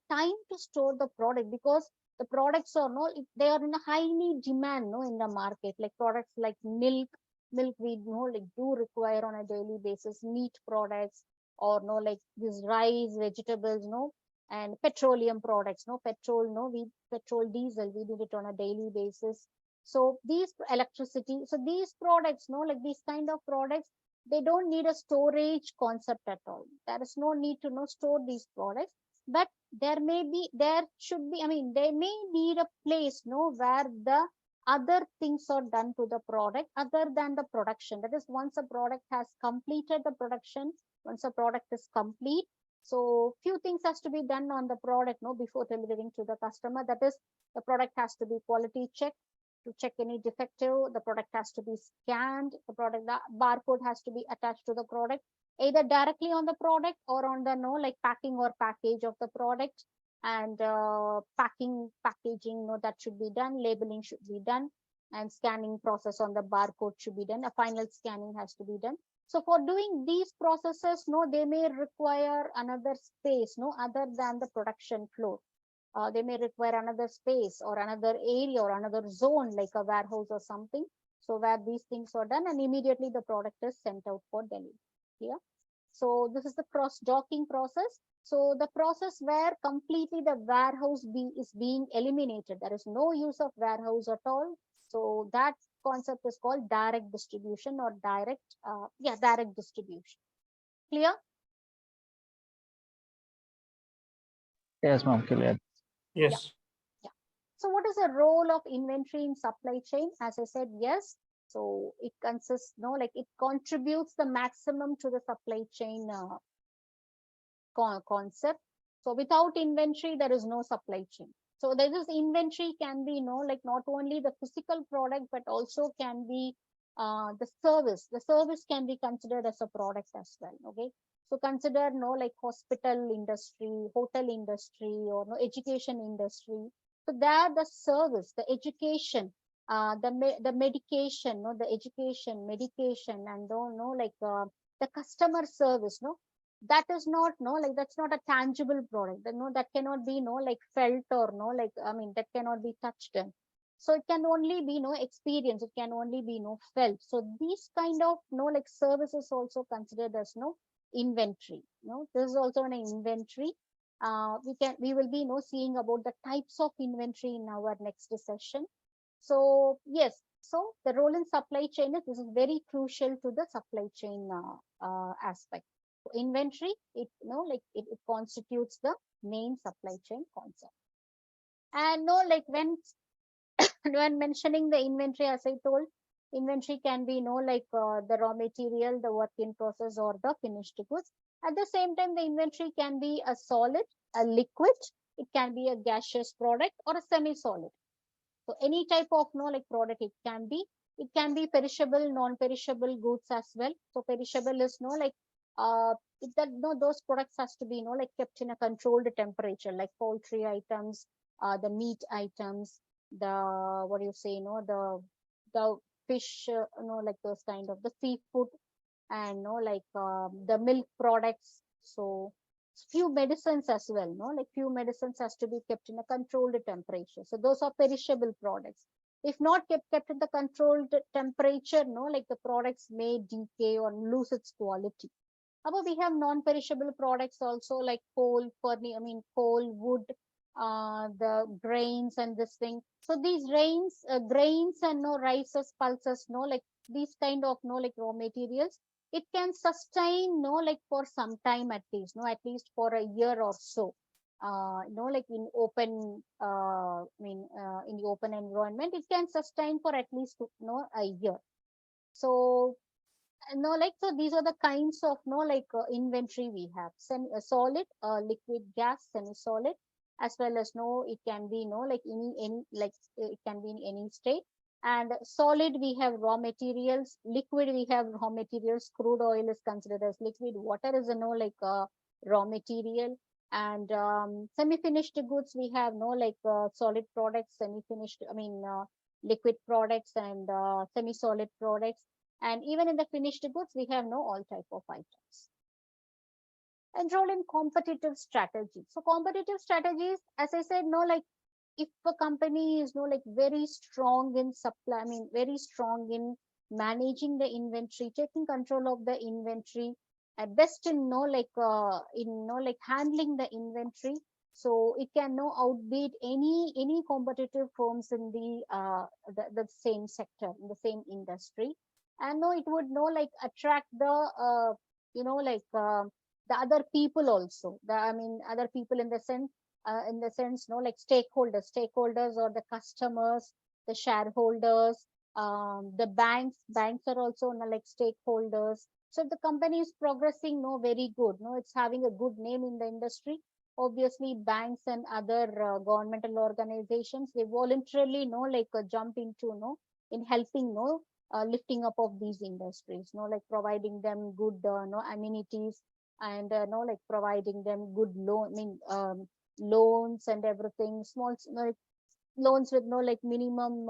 time to store the product, because the products are no, they are in a highly demand, no, in the market. Like products like milk we know like do require on a daily basis, meat products, or no like this rice, vegetables, no, and petroleum products, no, petrol, diesel, we need it on a daily basis. So these electricity, so these products, no, like these kind of products, they don't need a storage concept at all. There is no need to store these products, but there should be, I mean, they may need a place, no, where the other things are done to the product other than the production. That is, once a product has completed the production, once a product is complete, so few things has to be done on the product, no, before delivering to the customer. That is, the product has to be quality checked to check any defective. The product has to be scanned. The barcode has to be attached to the product, either directly on the product or on the no like packing or package of the product. And packaging, no, that should be done. Labeling should be done, and scanning process on the barcode should be done. A final scanning has to be done. So for doing these processes, no, they may require another space, no, other than the production floor. They may require another space or another area or another zone, like a warehouse or something. So where these things are done, and immediately the product is sent out for delivery. Yeah. So this is the cross-docking process. So the process where completely the warehouse is being eliminated. There is no use of warehouse at all. So that concept is called direct distribution or direct distribution. Clear? Yes, ma'am, clear. Yes. Yeah. So what is the role of inventory in supply chain? As I said, yes. So it consists, no, like it contributes the maximum to the supply chain concept. So without inventory, there is no supply chain. So there is inventory can be, like not only the physical product, but also can be the service. The service can be considered as a product as well. Okay. So consider, like hospital industry, hotel industry, or no education industry. So there the service, the education, the medication, no, the education, medication, and like the customer service, no, that is not, no, like that's not a tangible product. That cannot be, like felt, or no, like, I mean, that cannot be touched in. So it can only be experience. It can only be felt. So these kind of like services also considered as inventory. This is also an inventory. We will be seeing about the types of inventory in our next session. So yes, so the role in supply chain is, this is very crucial to the supply chain aspect. So inventory, it like it constitutes the main supply chain concept. And like when when mentioning the inventory, as I told, inventory can be like the raw material, the work in process, or the finished goods. At the same time, the inventory can be a solid, a liquid, it can be a gaseous product, or a semi-solid. So any type of like product it can be. It can be perishable, non-perishable goods as well. So perishable is like those products has to be like kept in a controlled temperature, like poultry items, the meat items, the what do you say, the fish, like those kind of the seafood, and like the milk products. So few medicines as well, like few medicines has to be kept in a controlled temperature. So those are perishable products. If not kept in the controlled temperature, like the products may decay or lose its quality. But we have non-perishable products also, like coal, coal, wood, the grains and this thing. So these grains and rices, pulses, like these kind of like raw materials, it can sustain like for some time at least for a year or so. Like in open, in the open environment, it can sustain for at least a year. So like, so these are the kinds of like inventory we have: solid, liquid, gas, semi solid, as well as it can be like any like it can be in any state. And solid, we have raw materials. Liquid, we have raw materials. Crude oil is considered as liquid. Water is like raw material. And semi finished goods, we have like solid products, semi finished, liquid products, and semi solid products. And even in the finished goods, we have all type of items. Enroll in competitive strategies. So competitive strategies, as I said, like if a company is like very strong in supply, very strong in managing the inventory, taking control of the inventory, best in like handling the inventory. So it can outbeat any competitive firms in the same sector, in the same industry. And it would like attract the like the other people also, other people in the sense like stakeholders or the customers, the shareholders, the banks are also like stakeholders. So if the company is progressing very good, it's having a good name in the industry, obviously banks and other governmental organizations, they voluntarily like jump into in helping lifting up of these industries, like providing them good amenities, and like providing them good loans and everything, small like loans with like minimum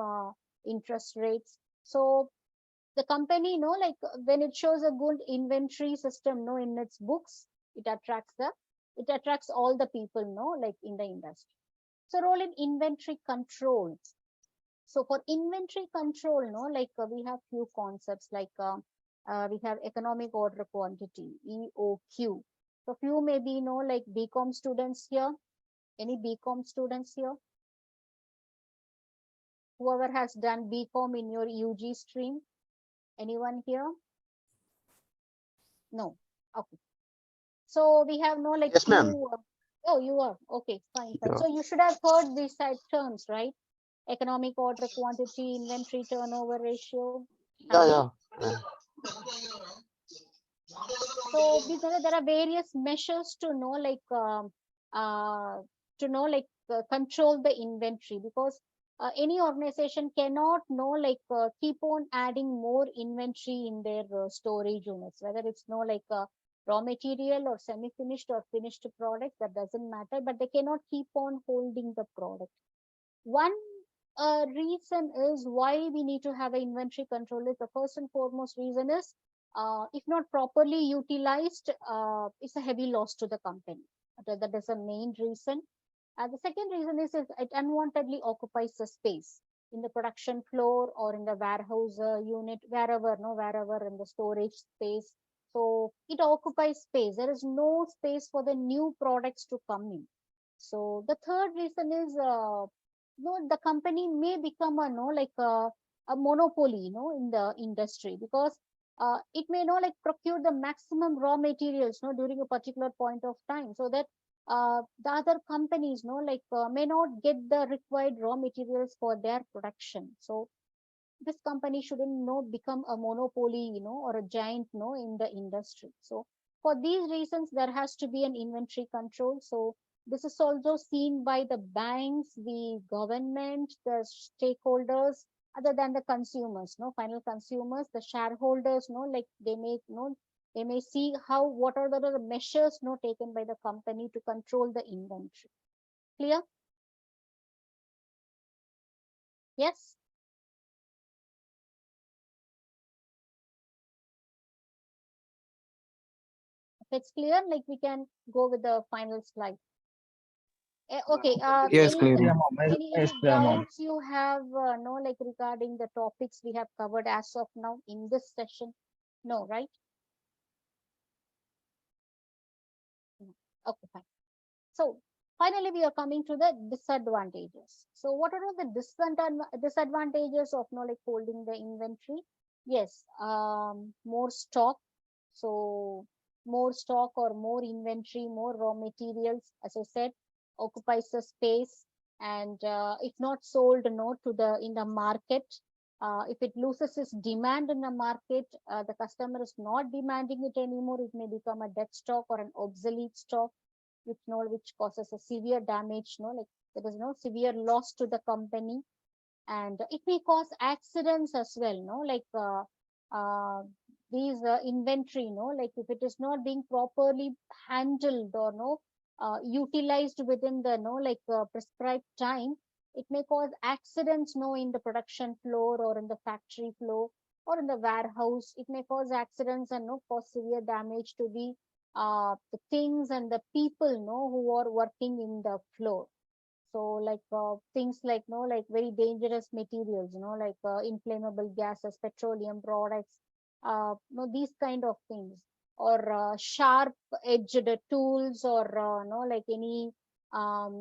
interest rates. So the company like when it shows a good inventory system in its books, it attracts all the people like in the industry. So role in inventory control. So for inventory control, like we have few concepts, like we have economic order quantity, EOQ. So few maybe like BCom students here. Any BCom students here? Whoever has done BCom in your UG stream? Anyone here? No. Okay. So we have like Yes, ma'am. few. Oh, you are okay. Fine. Yeah. So you should have heard these terms, right? Economic order quantity, inventory turnover ratio. Yeah. So there are various measures to control the inventory, because any organization cannot keep on adding more inventory in their storage units, whether it's raw material or semi-finished or finished products, that doesn't matter, but they cannot keep on holding the product. One reason is why we need to have an inventory control is, the first and foremost reason is, if not properly utilized, it's a heavy loss to the company. That is the main reason. The second reason is it unwantedly occupies the space in the production floor or in the warehouse unit, wherever in the storage space. So it occupies space. There is no space for the new products to come in. So the third reason is, the company may become a monopoly, in the industry, because it may like procure the maximum raw materials, during a particular point of time, so that the other companies, may not get the required raw materials for their production. So this company shouldn't become a monopoly, or a giant, in the industry. So for these reasons, there has to be an inventory control. So this is also seen by the banks, the government, the stakeholders, other than the consumers, final consumers, the shareholders, like they may see what are the measures taken by the company to control the inventory. Clear? Yes. If it's clear, like we can go with the final slide. Okay. Yes, Any clear. Yeah, mom. Yes, any clear, mom. doubts you have? No, like regarding the topics we have covered as of now in this session? No, right? No. Okay, fine. So finally, we are coming to the disadvantages. So what are the disadvantages of no like holding the inventory? Yes, more stock. So more stock or more inventory, more raw materials, as I said, occupies the space, and if not sold, no, to the in the market. If it loses its demand in the market, the customer is not demanding it anymore. It may become a dead stock or an obsolete stock, which causes a severe damage, like there is no severe loss to the company, and it may cause accidents as well, like uh, these inventory, like if it is not being properly handled or no utilized within the like prescribed time, it may cause accidents, in the production floor or in the factory floor or in the warehouse. It may cause accidents and no cause severe damage to the things and the people, who are working in the floor. So like things like like very dangerous materials, like inflammable gases, petroleum products, these kind of things, or sharp edged tools, or like any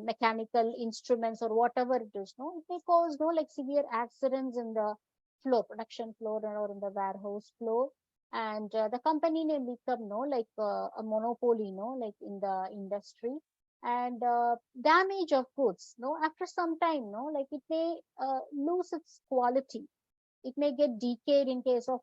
mechanical instruments or whatever it is, it may cause like severe accidents in the floor, production floor, or in the warehouse floor. And the company may become like a monopoly, like in the industry. And damage of goods, after some time, like it may lose its quality. It may get decayed in case of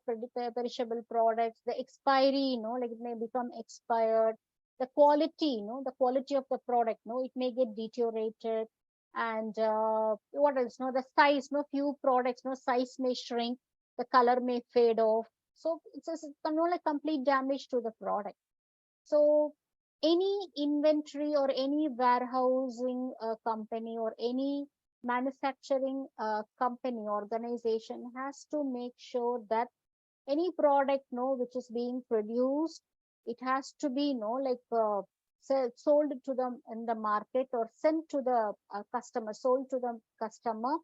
perishable products. The expiry, like it may become expired. The quality, the quality of the product, it may get deteriorated. And what else, the size, few products, size may shrink. The color may fade off. So it's like complete damage to the product. So any inventory or any warehousing company or any manufacturing company organization has to make sure that any product, which is being produced, it has to be, like sold to them in the market, or sent to the customer, sold to the customer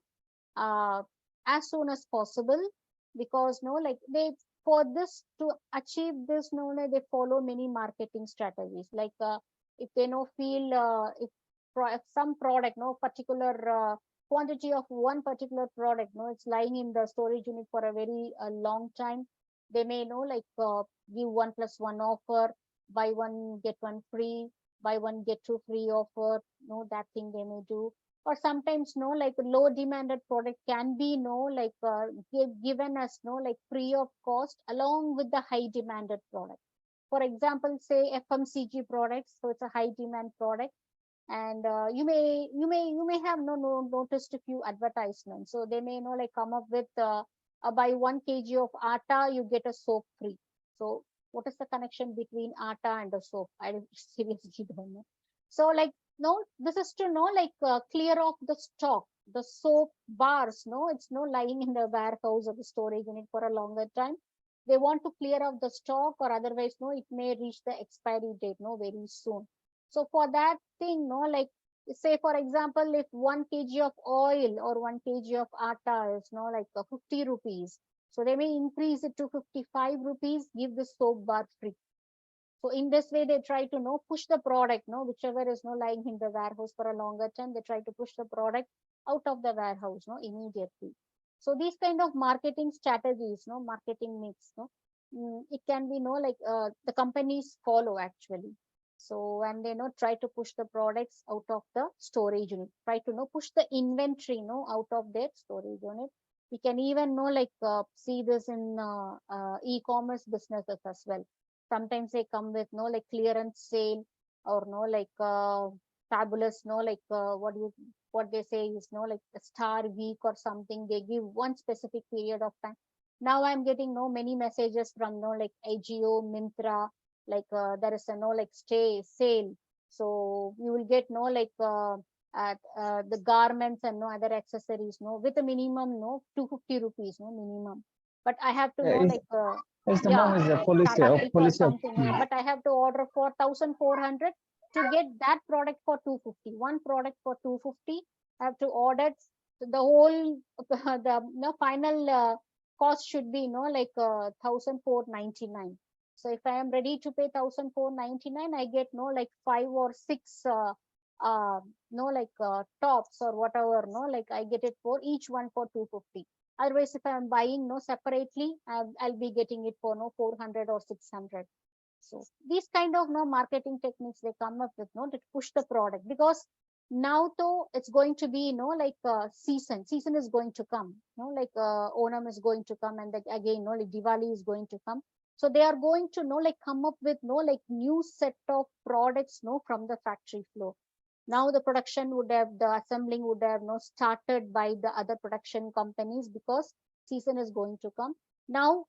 uh, as soon as possible. Because like they, for this to achieve this, like they follow many marketing strategies. Like if they feel if some product, particular quantity of one particular product, it's lying in the storage unit for a very long time, they may like give 1+1 offer, buy one get one free, buy one get two free offer, that thing they may do. Or sometimes like low demanded product can be like given as like free of cost along with the high demanded product. For example, say FMCG products, so it's a high demand product. And you may have noticed a few advertisements. So they may like come up with buy 1 kg of atta, you get a soap free. So what is the connection between atta and the soap? I seriously don't know. So like, this is to like clear off the stock, the soap bars, it's lying in the warehouse or the storage unit for a longer time. They want to clear off the stock, or otherwise it may reach the expiry date very soon. So for that thing, like say for example, if 1 kg of oil or 1 kg of atta is like 50 rupees, so they may increase it to 55 rupees, give the soap bar free. So in this way, they try to push the product, whichever is lying in the warehouse for a longer time, they try to push the product out of the warehouse, immediately. So these kind of marketing strategies, marketing mix, it can be like the companies follow actually. So, and they try to push the products out of the storage unit, try to push the inventory out of their storage unit. We can even like see this in e-commerce businesses as well. Sometimes they come with like clearance sale, or like fabulous, like what they say is like a star week or something. They give one specific period of time. Now I'm getting many messages from like AGO, Mintra, like there is a like stay sale. So you will get like the garments and no other accessories, no, with a minimum, no, 250 rupees, no minimum. But I have to know like, It's the yeah, mom is a policy of 30 for something, Hmm. but I have to order for 1,400 to get that product for 250. One product for 250, I have to order the whole, the final cost should be, like 1,499. So if I am ready to pay 1,499, I get like 5 or 6 tops or whatever, like I get it for each one for 250. Otherwise, if I'm buying separately, I'll be getting it for 400 or 600. So these kind of marketing techniques they come up with to push the product, because now though it's going to be like season is going to come, like Onam is going to come, and again like Diwali is going to come. So they are going to like come up with like new set of products from the factory floor. Now the production would have, the assembling would have started by the other production companies, because season is going to come. Now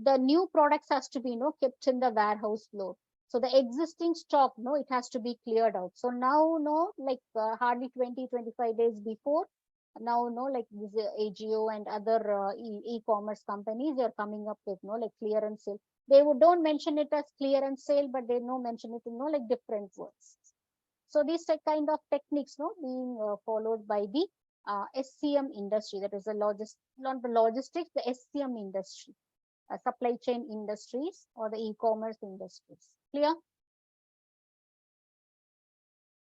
the new products has to be kept in the warehouse floor. So the existing stock it has to be cleared out. So now like hardly 20-25 days before, now like this AGO and other e-commerce companies, they are coming up with like clearance sale. They don't mention it as clearance sale, but they mention it in like different words. So these kind of techniques being followed by the SCM industry, that is the not the logistics, the SCM industry, supply chain industries or the e-commerce industries. Clear?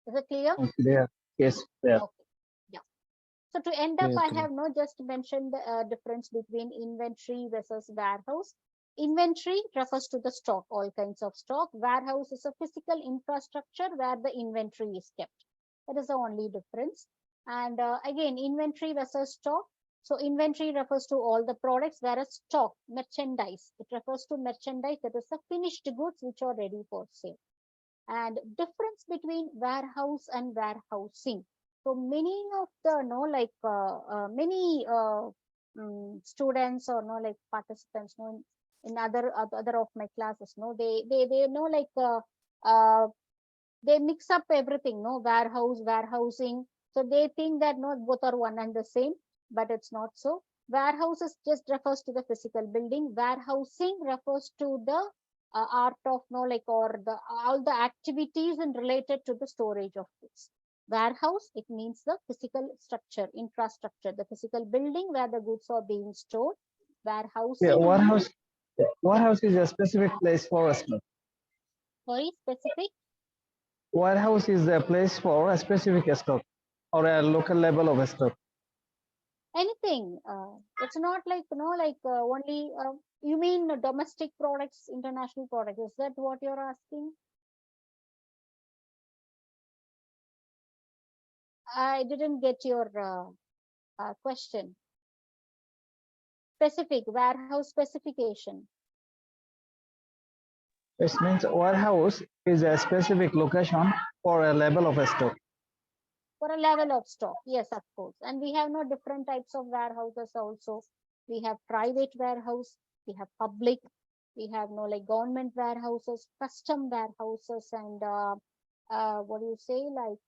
Is it clear? Clear. Yes, clear. Okay. Yeah. So to end up, I have just mentioned the difference between inventory versus warehouse. Inventory refers to the stock, all kinds of stock. Warehouse is a physical infrastructure where the inventory is kept. That is the only difference. And again, inventory versus stock. So inventory refers to all the products, whereas stock, merchandise, it refers to merchandise, that is the finished goods which are ready for sale. And difference between warehouse and warehousing. So many of the many students or like participants in other of my classes they know like they mix up everything, warehousing. So they think that both are one and the same, but it's not so. Warehouses just refers to the physical building. Warehousing refers to the art of like, or the all the activities and related to the storage of goods. Warehouse, it means the physical structure, infrastructure, the physical building where the goods are being stored. Warehousing. Yeah, warehouse is a specific place for a stock. Sorry, specific. Warehouse is a place for a specific stock or a local level of a stock. Anything. It's not like like only. You mean domestic products, international products? Is that what you're asking? I didn't get your question. Specific warehouse specification. It means warehouse is a specific location for a level of a stock. For a level of stock, yes, of course. And we have different types of warehouses also. We have private warehouse, we have public, we have like government warehouses, custom warehouses, and what do you say, like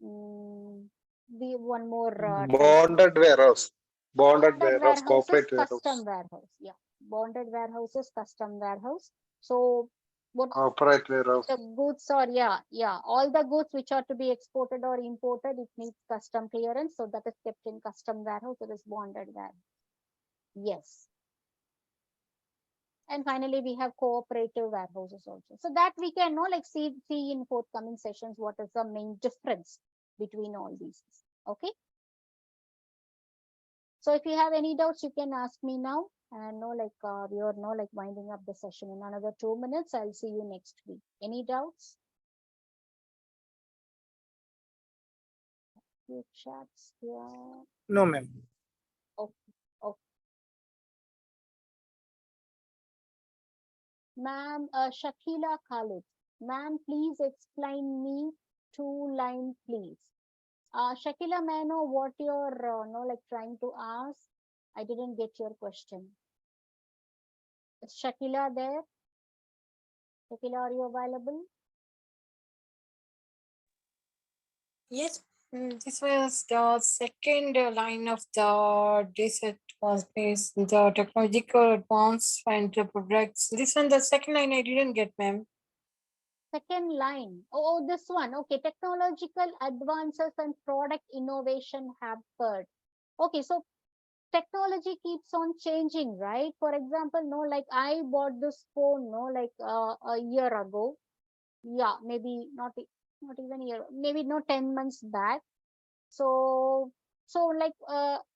we one more bonded warehouse, bonded warehouse, warehouses, corporate warehouse, custom warehouse. Yeah, bonded warehouses, custom warehouse. So what corporate warehouse. the goods are, yeah, all the goods which are to be exported or imported, it needs custom clearance, so that is kept in custom warehouse. It is bonded warehouse. Yes. And finally we have cooperative warehouses also, so that we can like see in forthcoming sessions what is the main difference between all these. Okay, so if you have any doubts, you can ask me now. And like we are like winding up the session in another 2 minutes. I'll see you next week. Any doubts? Few chats here. No, ma'am. Okay. Okay. Ma'am, Shakila Khalid. Ma'am, please explain me 2 line, please. Shakila, may I know what you're like trying to ask? I didn't get your question. Is Shakila there? Shakila, are you available? Yes, this was the second line of the desert was based the technological advancement products. This one, the second line I didn't get, ma'am. Second line. Oh, this one. Okay, technological advances and product innovation have occurred. Okay, so technology keeps on changing, right? For example, no, like I bought this phone, no, like a year ago. Yeah, maybe not even a year, maybe no 10 months back. So like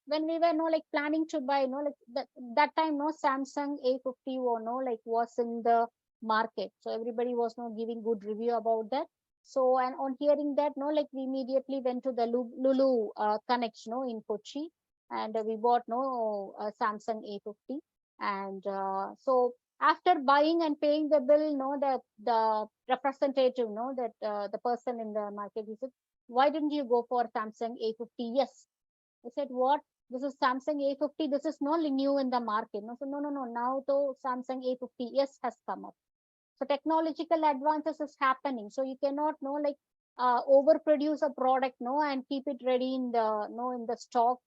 when we were no like planning to buy no like that time no Samsung A50 or no like was in the market, so everybody was no giving good review about that. So and on hearing that no like we immediately went to the Lulu Connect no in Kochi, and we bought no Samsung A50. And so after buying and paying the bill no the representative no that the person in the market, he said, why didn't you go for Samsung A50? Yes. I said, what? This is Samsung A50. This is not new in the market. No, so no. Now the Samsung A50s has come up. So technological advances is happening. So you cannot know like overproduce a product no and keep it ready in the no in the stock,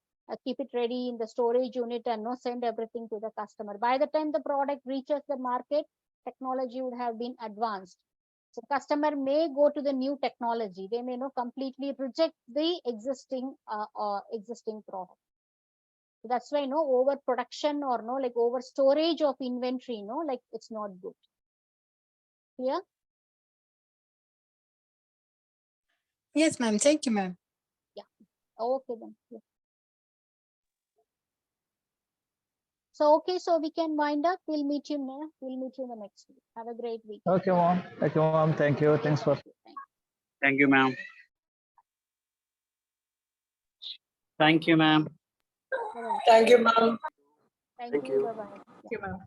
keep it ready in the storage unit and no send everything to the customer. By the time the product reaches the market, technology would have been advanced. So customer may go to the new technology. They may not completely reject the existing product. So that's why no overproduction or no like over storage of inventory, no like it's not good. Clear? Yes, ma'am. Thank you, ma'am. Yeah. Okay then. Yeah. So okay, so we can wind up. We'll meet you now. We'll meet you in the next week. Have a great week. Okay, mom. Okay, mom. Thank you. Thanks for. Thank you, ma'am. Thank you, ma'am. Bye-bye. Thank you, ma'am. Thank Thank you. you. Bye bye. Thank you, ma'am.